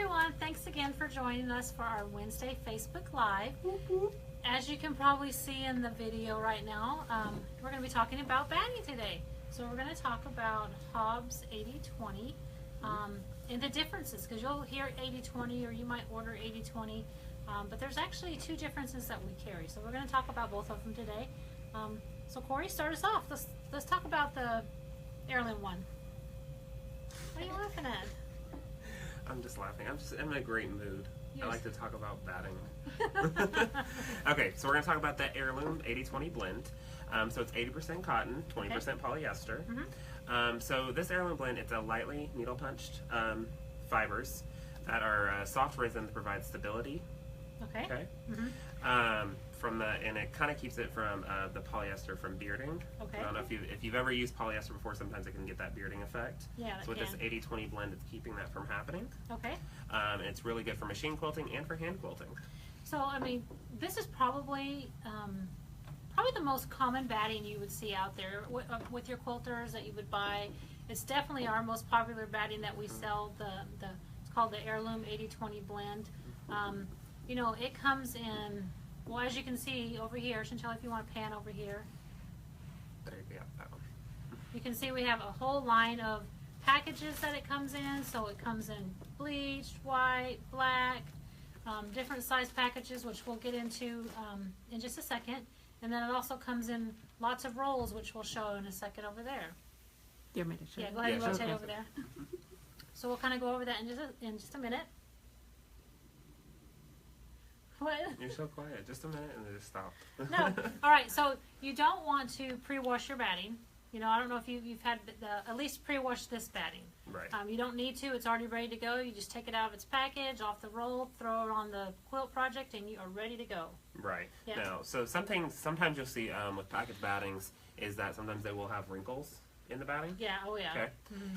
everyone, thanks again for joining us for our Wednesday Facebook Live. As you can probably see in the video right now, we're going to be talking about batting today. So we're going to talk about Hobbs 80-20 and the differences, because you'll hear 80-20 or you might order 80-20, but there's actually two differences that we carry. So we're going to talk about both of them today. So Corey, start us off. Let's talk about the heirloom one. What are you laughing at? I'm just laughing. I'm just in a great mood. I like to talk about batting. Okay, so we're going to talk about that heirloom 80-20 blend. So it's 80% cotton, 20% polyester. So this heirloom blend, it's a lightly needle punched fibers that are soft resin that provides stability. Okay. And it kind of keeps it from the polyester from bearding. I don't know if you've ever used polyester before. Sometimes it can get that bearding effect. Yeah. So with this 80-20 blend, it's keeping that from happening. And it's really good for machine quilting and for hand quilting. So I mean, this is probably the most common batting you would see out there with your quilters that you would buy. It's definitely our most popular batting that we sell. It's called the heirloom 80-20 blend. You know, it comes in. Well, as you can see over here, Chantel, if you want to pan over here. There you go, that one. You can see we have a whole line of packages that it comes in. So it comes in bleached, white, black, different size packages, which we'll get into in just a second. And then it also comes in lots of rolls, which we'll show in a second over there. You want me to show? Yeah, go ahead and rotate over there. So we'll kind of go over that in just a minute. What? You're so quiet. Just a minute and then just stop. No. All right. So you don't want to pre-wash your batting. You know, I don't know if you've had at least pre-wash this batting. Right. You don't need to. It's already ready to go. You just take it out of its package, off the roll, throw it on the quilt project, and you are ready to go. Right. Yeah. Now, so sometimes you'll see with package battings is that sometimes they will have wrinkles in the batting. Yeah. Oh yeah. Okay.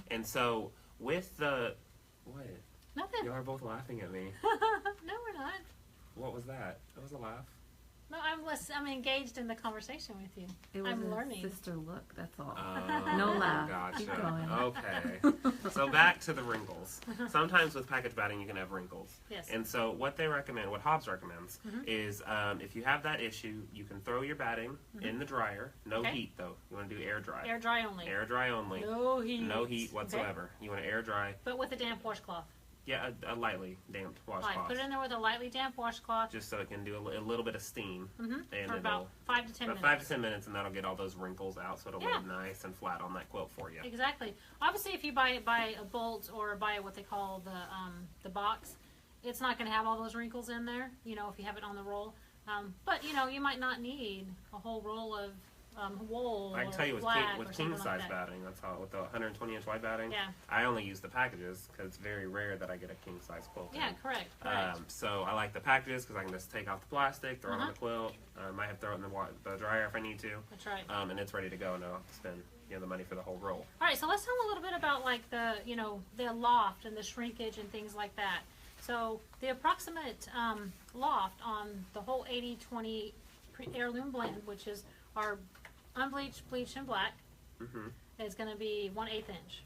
And so with the what? Nothing. You are both laughing at me. No, we're not. What was that? That was a laugh. No, I'm engaged in the conversation with you. It was I'm learning. Sister look, that's all. Oh, no laugh. Gotcha. Keep going. Okay. So back to the wrinkles. Sometimes with package batting you can have wrinkles. Yes. And so what they recommend, what Hobbs recommends, is if you have that issue, you can throw your batting in the dryer. No heat though. You want to do air dry. Air dry only. Air dry only. No heat. No heat whatsoever. Okay. You want to air dry. But with a damp washcloth. Yeah, a lightly damped washcloth. Put it in there with a lightly damp washcloth. Just so it can do a little bit of steam. And for about 5 to 10 minutes. 5 to 10 minutes, and that'll get all those wrinkles out, so it'll look nice and flat on that quilt for you. Exactly. Obviously, if you buy a bolt or buy what they call the box, it's not going to have all those wrinkles in there. You know, if you have it on the roll. But you know, you might not need a whole roll of wool. I can tell you with king size like batting, that's how with the 120-inch wide batting. Yeah. I only use the packages because it's very rare that I get a king size quilt. Yeah, correct. So I like the packages because I can just take off the plastic, throw it on the quilt. I might have to throw it in the dryer if I need to. That's right. And it's ready to go, and I don't have to spend the money for the whole roll. All right, so let's tell them a little bit about like the loft and the shrinkage and things like that. So the approximate loft on the whole 80-20 heirloom blend, which is our unbleached, bleached, and black, is going to be 1/8 inch.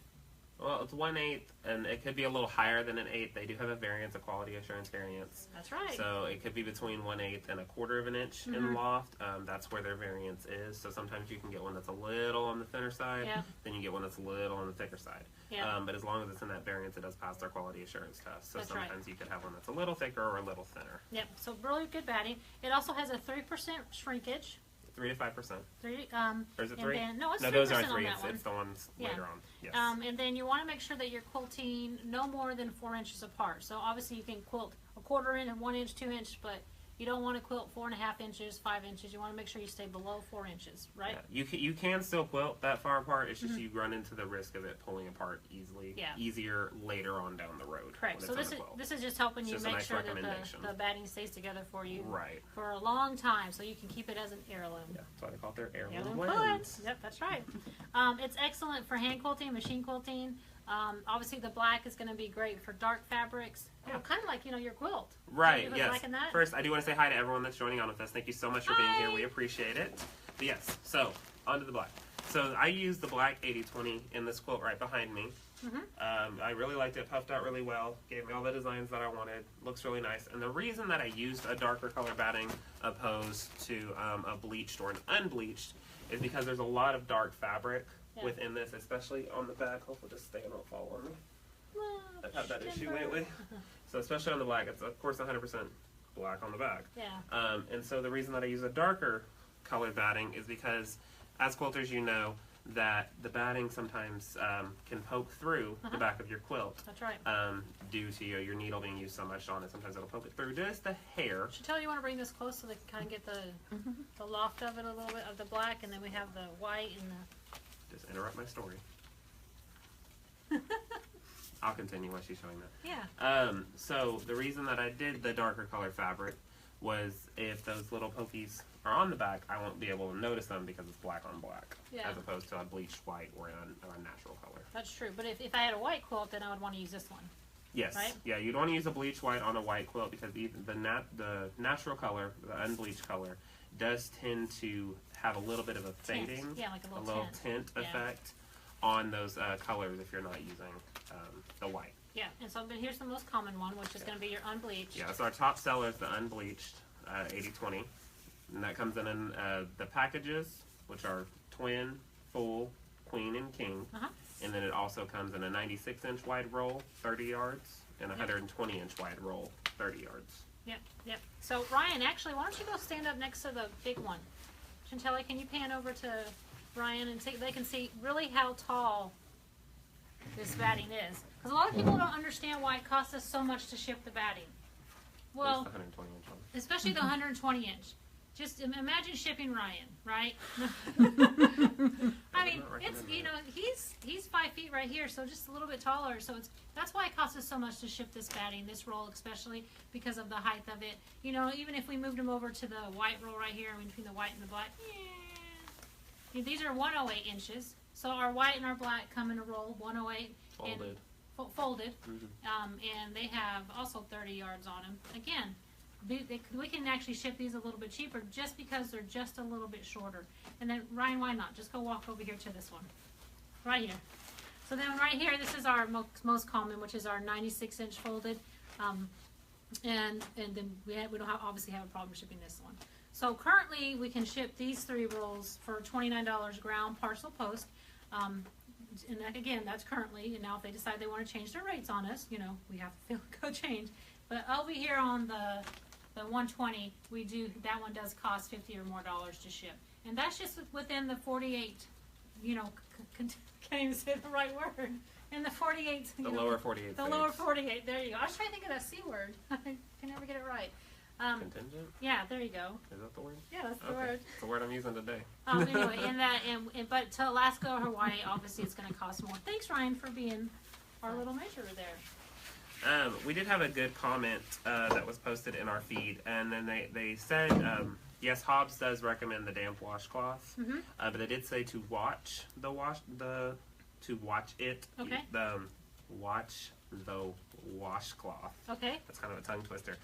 Well, it's 1/8, and it could be a little higher than an 1/8. They do have a variance, a quality assurance variance. That's right. So it could be between 1/8 and 1/4 of an inch in loft. That's where their variance is. So sometimes you can get one that's a little on the thinner side. Yeah. Then you get one that's a little on the thicker side. Yeah. But as long as it's in that variance, it does pass their quality assurance test. So That's sometimes you could have one that's a little thicker or a little thinner. Yep. So really good batting. It also has a 3% shrinkage. 3 to 5%. Or is it 3? No, it's 3% those are on 3. that one. It's the ones later on. Yes. And then you want to make sure that you're quilting no more than 4 inches apart. So obviously you can quilt a 1/4 inch and 1 inch, 2 inch, but you don't want to quilt 4.5 inches, 5 inches. You want to make sure you stay below 4 inches, right? Yeah. You can still quilt that far apart. It's just you run into the risk of it pulling apart easily. Yeah. Easier later on down the road. Correct. So this is just helping you make sure that the batting stays together for you for a long time, so you can keep it as an heirloom. Yeah, that's why they call it their heirloom Heirloom blend. quilt. Yep, that's right. It's excellent for hand quilting, machine quilting. Obviously, the black is going to be great for dark fabrics. You know, kind of like your quilt. Right. You yes. liking that? First, I do want to say hi to everyone that's joining on with us. Thank you so much for being here. We appreciate it. But yes. So on to the black. So I use the black 80-20 in this quilt right behind me. I really liked it. Puffed out really well. Gave me all the designs that I wanted. Looks really nice. And the reason that I used a darker color batting opposed to a bleached or an unbleached is because there's a lot of dark fabric within this, especially on the back. Hopefully this stand won't fall on me. I've had that issue lately. So especially on the black, it's of course 100% black on the back. Yeah. And so the reason that I use a darker colored batting is because, as quilters, you know that the batting sometimes can poke through the back of your quilt. That's right. Due to your needle being used so much on it, sometimes it'll poke it through just a hair. Chantel, you want to bring this close so they can kind of get the loft of it a little bit, of the black, and then we have the white and the... Just interrupt my story. I'll continue while she's showing that. Yeah. So the reason that I did the darker color fabric was if those little pokies are on the back, I won't be able to notice them because it's black on black, as opposed to a bleached white or a natural color. That's true. But if I had a white quilt, then I would want to use this one. Yes. Right? Yeah, you'd want to use a bleached white on a white quilt because even the natural color, the unbleached color, does tend to have a little bit of a fading, like a little tint effect on those colors if you're not using the white. Yeah, and so but here's the most common one, which is going to be your unbleached. Yeah, so our top seller is the unbleached 80/20, and that comes in the packages, which are twin, full, queen, and king. And then it also comes in a 96-inch wide roll, 30 yards, and a 120-inch wide roll, 30 yards. Yep. So Ryan, actually, why don't you go stand up next to the big one? Chantelli, can you pan over to Ryan and see, they can see really how tall this batting is? Because a lot of people don't understand why it costs us so much to ship the batting. Well, the 120-inch one. Especially the 120-inch. Just imagine shipping Ryan, right? I mean, it's he's 5 feet right here, so just a little bit taller. So that's why it costs us so much to ship this batting, this roll especially, because of the height of it. Even if we moved him over to the white roll right here, between the white and the black, these are 108 inches. So our white and our black come in a roll, 108 folded. Folded, and they have also 30 yards on them. Again. We can actually ship these a little bit cheaper just because they're just a little bit shorter. And then, Ryan, why not? Just go walk over here to this one. Right here. So then right here, this is our most common, which is our 96-inch folded. And then we don't obviously have a problem shipping this one. So currently, we can ship these 3 rolls for $29 ground parcel post. And again, that's currently. And now if they decide they want to change their rates on us, we have to go change. But over here on the 120, that one does cost $50 or more to ship, and that's just within the 48. Can't even say the right word. In the 48. The lower 48. The lower 48. There you go. I was trying to think of that C word. I can never get it right. Contingent. Yeah, there you go. Is that the word? Yeah, that's the word. It's the word I'm using today. Anyway, but to Alaska or Hawaii, obviously it's going to cost more. Thanks, Ryan, for being our little measurer there. We did have a good comment that was posted in our feed, and then they said, yes, Hobbs does recommend the damp washcloth, but they did say to watch it. Okay. Watch the washcloth. Okay. That's kind of a tongue twister,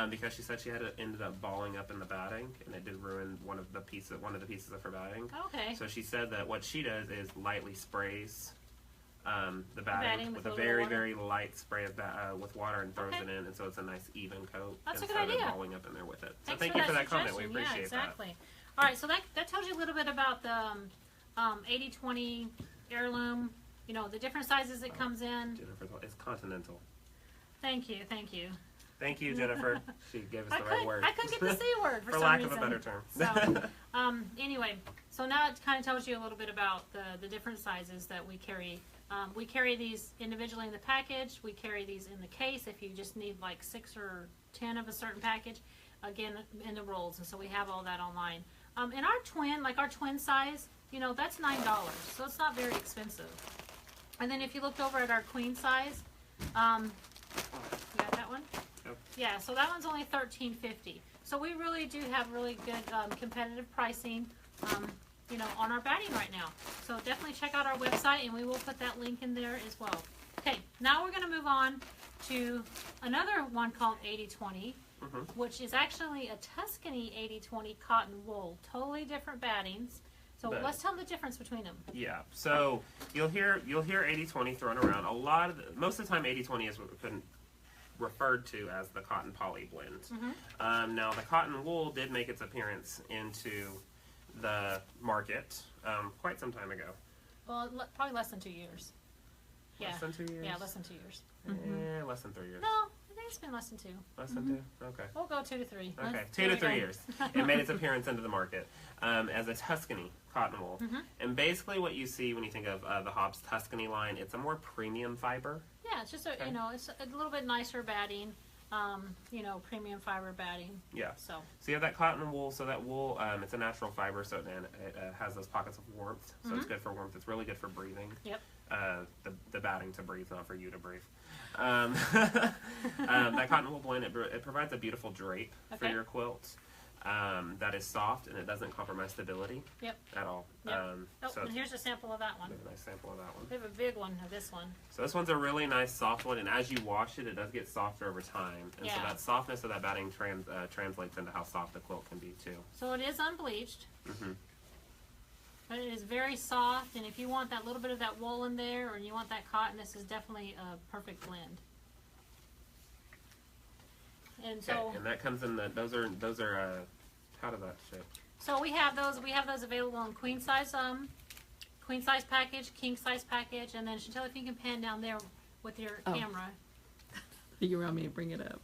because she said she ended up balling up in the batting, and it did ruin one of the pieces of her batting. Okay. So she said that what she does is lightly sprays the batting with a very, very light spray with water and throws it in, and so it's a nice even coat. That's a good instead idea. of balling up in there with it. So Thanks thank for you for that suggestion. comment. We appreciate exactly. All right, so that tells you a little bit about the 80/20 heirloom. The different sizes it comes in. Jennifer, it's continental. Thank you. Thank you, Jennifer. She gave us the right word. I couldn't get the C word for some lack reason. of a better term. So, anyway, so now it kind of tells you a little bit about the different sizes that we carry. We carry these individually in the package. We carry these in the case if you just need like 6 or 10 of a certain package. Again, in the rolls, and so we have all that online. And our twin size, that's $9, so it's not very expensive. And then if you looked over at our queen size, you got that one? Yep. Yeah, so that one's only $13.50. So we really do have really good competitive pricing, on our batting right now. So definitely check out our website, and we will put that link in there as well. Okay, now we're going to move on to another one called 80/20, which is actually a Tuscany 80/20 cotton wool. Totally different battings. So let's tell them the difference between them. Yeah. So you'll hear 80-20 thrown around. Most of the time 80-20 is referred to as the cotton poly blend. Now the cotton wool did make its appearance into the market quite some time ago. Well, probably less than 2 years. Less than 2 years? Yeah, less than 2 years. Less than 3 years. No, I think it's been less than 2. Less than 2? Okay. We'll go 2 to 3. Okay, 2 to 3 years. It made its appearance into the market as a Tuscany cotton wool. And basically what you see when you think of the Hobbs Tuscany line, it's a more premium fiber. Yeah, it's just it's a little bit nicer batting, premium fiber batting. Yeah. So you have that cotton wool. So that wool, it's a natural fiber, so it has those pockets of warmth. So it's good for warmth. It's really good for breathing. Yep. The batting to breathe, not for you to breathe. That cotton wool blend, it provides a beautiful drape for your quilt. That is soft and it doesn't compromise stability at all. So and here's a sample of that one. We have a nice sample of that one. We have a big one of this one. So this one's a really nice soft one, and as you wash it, it does get softer over time. And so that softness of that batting translates into how soft the quilt can be too. So it is unbleached. But it is very soft, and if you want that little bit of that wool in there, or you want that cotton, this is definitely a perfect blend. And so, and that comes in those are how does that shape? So we have those available in queen size package, king size package, and then Chantel, if you can pan down there with your camera. You want me to bring it up?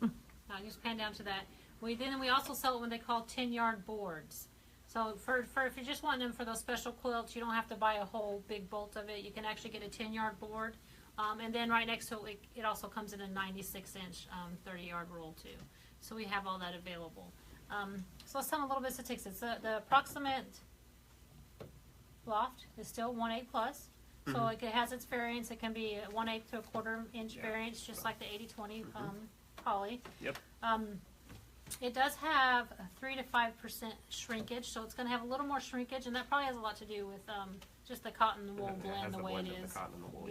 Just pan down to that. We also sell it when they call 10-yard boards. So for if you're just wanting them for those special quilts, you don't have to buy a whole big bolt of it. You can actually get a 10-yard board. And then right next to it, it also comes in a 96-inch 30-yard roll too. So we have all that available. So let's tell them a little bit of statistics. The approximate Loft is still 1/8 plus. So it has its variance. It can be a 1/8 to a 1/4 inch variance, just like the 80-20 poly. Yep. It does have a 3 to 5% shrinkage, so it's going to have a little more shrinkage, and that probably has a lot to do with just the cotton wool blend, the way it is. The cotton and the wool,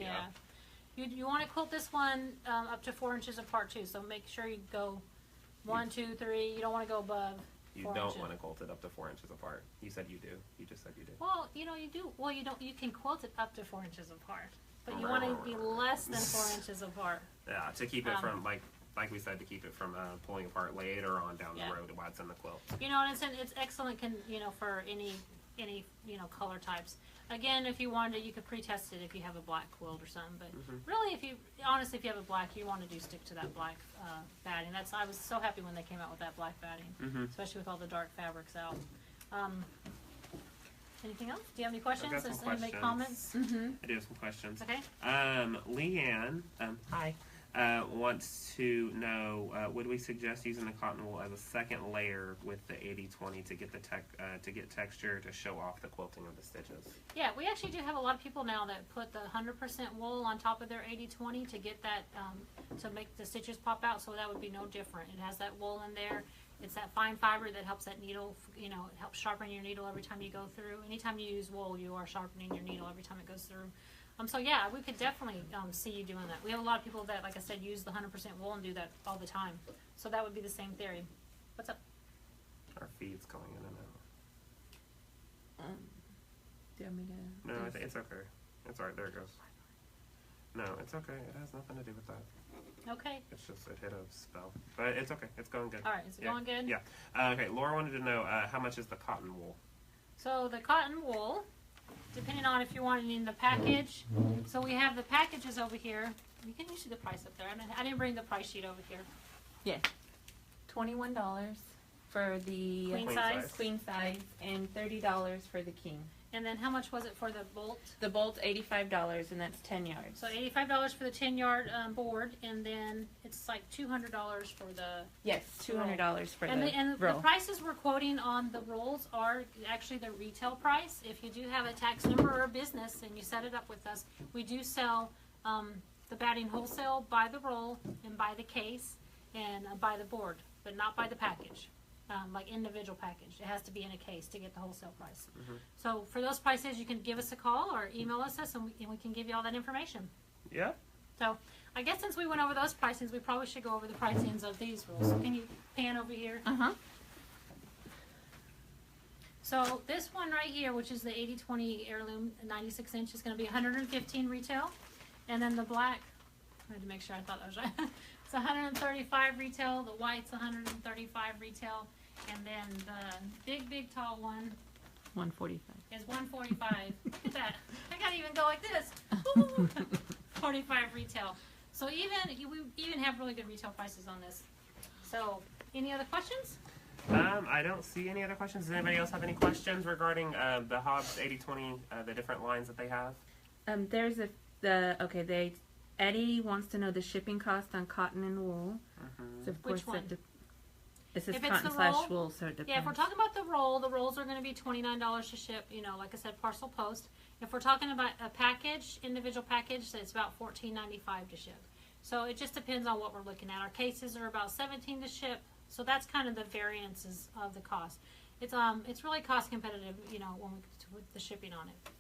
You want to quilt this one up to 4 inches apart too, so make sure you go 1, 2, 3. You don't want to go above 4 You inches. don't want to quilt it up to 4 inches apart. You said you do. You just said you do. Well, you do. Well, you don't. You can quilt it up to 4 inches apart, but you want to be less than 4 inches apart. Yeah, to keep it from like we said, to keep it from pulling apart later on down the road while it's in the quilt. And it's excellent. For any color types. Again, if you wanted, you could pre-test it if you have a black quilt or something. But really, if you have a black, you want to stick to that black batting. I was so happy when they came out with that black batting, especially with all the dark fabrics out. Anything else? Do you have any questions? I've got some questions. Any comments? I do have some questions. Okay. Leanne, hi. Wants to know, would we suggest using the cotton wool as a second layer with the 80-20 to get to get texture to show off the quilting of the stitches? Yeah, we actually do have a lot of people now that put the 100% wool on top of their 80-20 to get that to make the stitches pop out. So that would be no different. It has that wool in there. It's that fine fiber that helps that needle. It helps sharpen your needle every time you go through. Anytime you use wool, you are sharpening your needle every time it goes through. So yeah, we could definitely see you doing that. We have a lot of people that, like I said, use the 100% wool and do that all the time. So that would be the same theory. What's up? Our feed's going in and out. Do you want me to? No, I think it's okay. It's alright. There it goes. No, it's okay. It has nothing to do with that. Okay. It's just it hit a spell, but it's okay. It's going good. All right. Is it going good? Yeah. Okay. Laura wanted to know how much is the cotton wool. So the cotton wool, depending on if you want it in the package. So we have the packages over here. You can see the price up there. I didn't bring the price sheet over here. Yeah. $21 for the queen size, and $30 for the king. And then how much was it for the bolt? The bolt's $85, and that's 10 yards. So $85 for the 10-yard board, and then it's like $200 for the $200 for and the roll. The prices we're quoting on the rolls are actually the retail price. If you do have a tax number or a business and you set it up with us, we do sell the batting wholesale by the roll and by the case and by the board, but not by the package. Like individual package. It has to be in a case to get the wholesale price. So for those prices, you can give us a call or email us and we can give you all that information. Yeah. So I guess since we went over those pricings, we probably should go over the pricings of these rolls. So can you pan over here? So this one right here, which is the 80/20 heirloom 96 inch, is going to be $115 retail. And then the black, I had to make sure I thought that was right. It's $135 retail. The white's $135 retail. And then the big tall one $145. is $145. Look at that. I can't even go like this. Woo! $45 retail. So we even have really good retail prices on this. So any other questions? I don't see any other questions. Does anybody else have any questions regarding the Hobbs 80/20, the different lines that they have? There's Eddie wants to know the shipping cost on cotton and wool. So of course Which one? It says If it's cotton the slash roll, wool, so it depends. Yeah, if we're talking about the rolls are going to be $29 to ship, you know, like I said, parcel post. If we're talking about a package, individual package, it's about $14.95 to ship. So it just depends on what we're looking at. Our cases are about $17 to ship, so that's kind of the variances of the cost. It's really cost competitive, you know, with the shipping on it.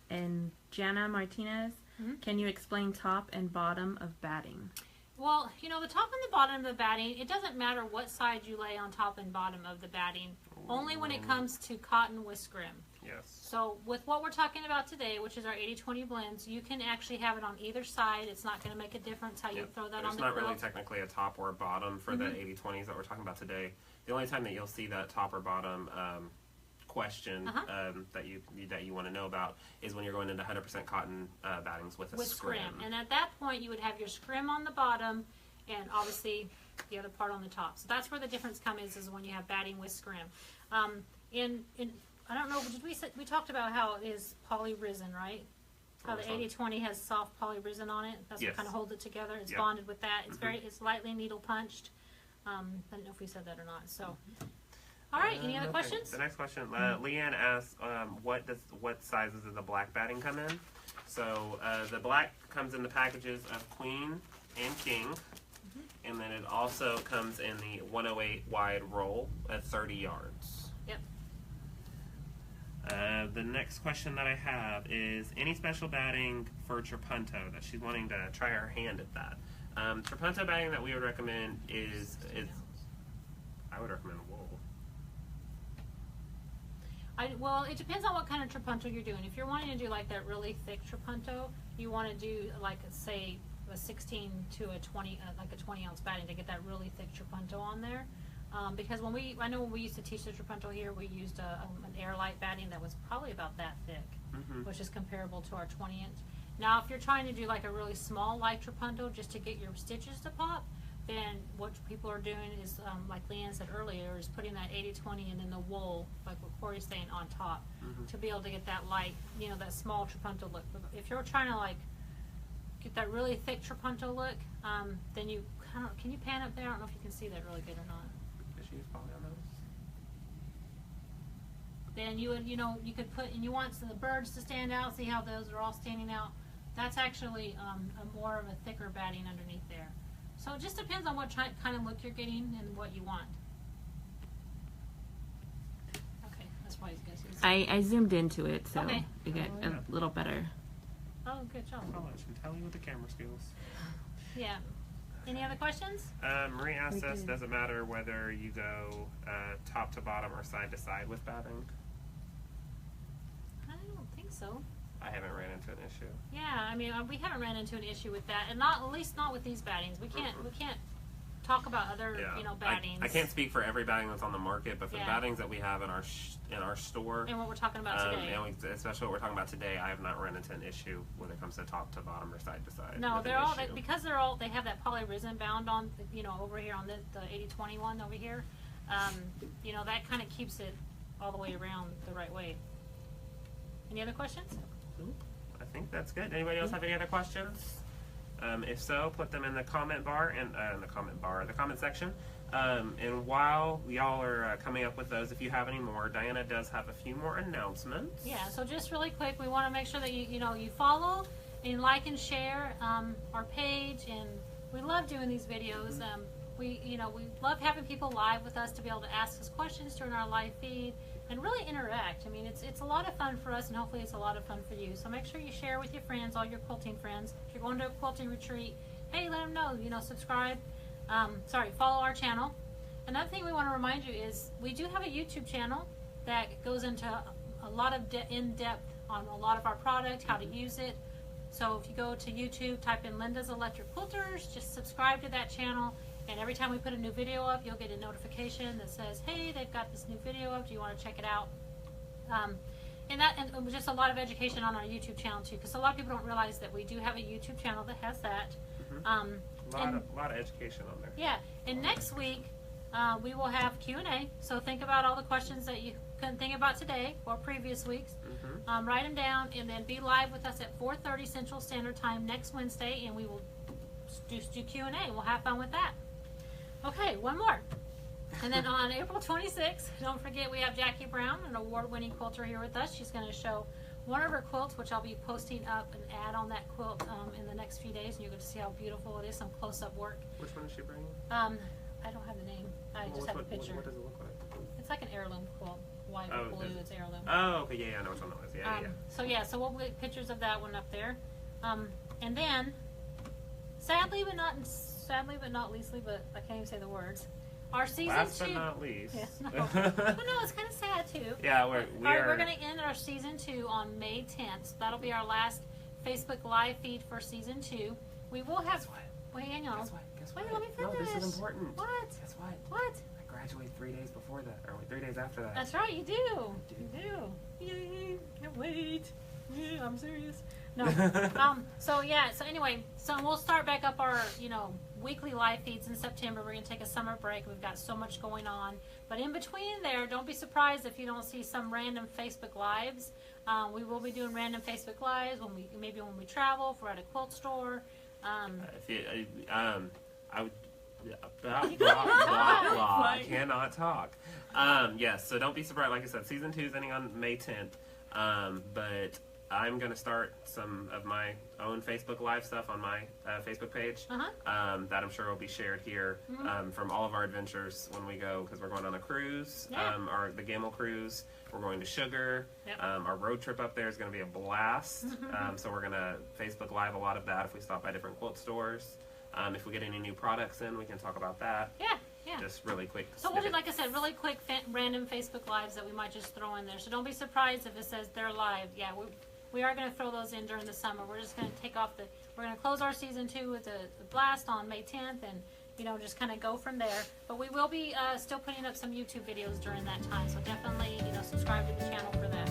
And Jana Martinez, can you explain top and bottom of batting? Well, you know, the top and the bottom of the batting, it doesn't matter what side you lay on top and bottom of the batting, only when it comes to cotton with scrim. Yes. So with what we're talking about today, which is our 80/20 blends, you can actually have it on either side. It's not going to make a difference how you throw that on the quilt. There's not really technically a top or a bottom for the 80/20s that we're talking about today. The only time that you'll see that top or bottom question that you want to know about is when you're going into 100% cotton battings with scrim. And at that point, you would have your scrim on the bottom and obviously the other part on the top. So that's where the difference comes is when you have batting with scrim. I don't know, we talked about how it is poly resin, right? How the 80/20 has soft poly resin on it. That's what kind of holds it together. It's bonded with that. It's it's lightly needle punched. I don't know if we said that or not. So, all right. Any other questions? The next question, Leanne asks, what sizes does the black batting come in? So the black comes in the packages of queen and king, and then it also comes in the 108 wide roll at 30 yards. Yep. The next question that I have is any special batting for Trapunto that she's wanting to try her hand at that. Trapunto batting that we would recommend is I would recommend wool. Well, it depends on what kind of Trapunto you're doing. If you're wanting to do like that really thick Trapunto, you want to do like say a 16 to a 20, like a 20 ounce batting to get that really thick Trapunto on there. Because I know when we used to teach the Trapunto here, we used an airlight batting that was probably about that thick, which is comparable to our 20 inch. Now, if you're trying to do like a really small light Trapunto just to get your stitches to pop, then what people are doing is, like Leanne said earlier, is putting that 80/20 and then the wool, like what Corey's saying, on top to be able to get that light, you know, that small Trapunto look. But if you're trying to like get that really thick Trapunto look, then you kind of, can you pan up there? I don't know if you can see that really good or not. Then you would, you know, you could put, and you want the birds to stand out, see how those are all standing out. That's actually a more of a thicker batting underneath there. So it just depends on what kind of look you're getting and what you want. Okay, that's why he's good. I zoomed into it, so Okay. you get a little better. Oh, good job. I'll let you tell you with the camera skills. Yeah. Any other questions? Marie asked us, does it matter whether you go top to bottom or side to side with batting? I don't think so. I haven't ran into an issue. Yeah, I mean, we haven't ran into an issue with that, and at least not with these battings. We can't talk about other you know, battings. I can't speak for every batting that's on the market, but for the battings that we have in our store and what we're talking about today, and especially what we're talking about today, I have not run into an issue when it comes to top to bottom or side to side. No, they're all because they have that poly resin bound on, you know, over here on the 80/20 one over here. You know, that kind of keeps it all the way around the right way. Any other questions? I think that's good. Anybody else have any other questions? If so, put them in the comment bar and the comment section. And while y'all are coming up with those, if you have any more, Diana does have a few more announcements. Yeah. So just really quick, we want to make sure that you follow and like and share our page, and we love doing these videos. We love having people live with us to be able to ask us questions during our live feed and really interact. I mean, it's a lot of fun for us, and hopefully it's a lot of fun for you. So make sure you share with your friends, all your quilting friends. If you're going to a quilting retreat, hey, let them know. You know, subscribe. Follow our channel. Another thing we want to remind you is we do have a YouTube channel. that goes into a lot of in-depth on a lot of our product, how to use it. So if you go to YouTube, type in Linda's Electric Quilters, just subscribe to that channel, and every time we put a new video up, you'll get a notification that says, hey, they've got this new video up, do you want to check it out? And just a lot of education on our YouTube channel too, because a lot of people don't realize that we do have a YouTube channel that has that. A lot of education on there. Yeah, and next week we will have Q&A, so think about all the questions that you couldn't think about today or previous weeks. Write them down, and then be live with us at 4:30 Central Standard Time next Wednesday, and we will just do Q&A. We'll have fun with that. Okay, one more. And then on April 26th, don't forget we have Jackie Brown, an award-winning quilter, here with us. She's going to show one of her quilts, which I'll be posting up an ad on that quilt in the next few days, and you're going to see how beautiful it is, some close-up work. Which one is she bringing? I don't have the name. I just have a picture. What does it look like? It's like an heirloom quilt. White with blue, it's heirloom. Oh, okay, yeah, I know which one that was. Yeah. So we'll get pictures of that one up there. And then, sadly but not leastly, but I can't even say the words. Our season Last 2. but not least. Yes, no. But no, it's kind of sad too. Yeah, we're going to end our season 2 on May 10th. So that'll be our last Facebook Live feed for season 2. We will have. Wait, hang on. Guess Wait, what? let me finish. No, this is important. What? Guess what? What? I graduate 3 days before that, or 3 days after that. That's right, you do. You do. Yay! Can't wait. Yeah, I'm serious. No. So anyway, we'll start back up our, weekly live feeds in September. We're going to take a summer break. We've got so much going on. But in between there, don't be surprised if you don't see some random Facebook Lives. We will be doing random Facebook Lives when we travel, if we're at a quilt store. I would blah, blah. I cannot talk. Yes, so don't be surprised. Like I said, season 2 is ending on May 10th. But I'm going to start some of my own Facebook Live stuff on my Facebook page. That I'm sure will be shared here from all of our adventures when we go, because we're going on a cruise, the Gamble cruise. We're going to Sugar. Our road trip up there is going to be a blast. So we're going to Facebook Live a lot of that if we stop by different quilt stores. If we get any new products in, we can talk about that. Yeah. Just really quick. So we'll do, like I said, really quick random Facebook Lives that we might just throw in there. So don't be surprised if it says they're live. Yeah, we are going to throw those in during the summer. We're just going to we're going to close our season 2 with a blast on May 10th, and just kind of go from there. But we will be still putting up some YouTube videos during that time. So definitely, subscribe to the channel for that.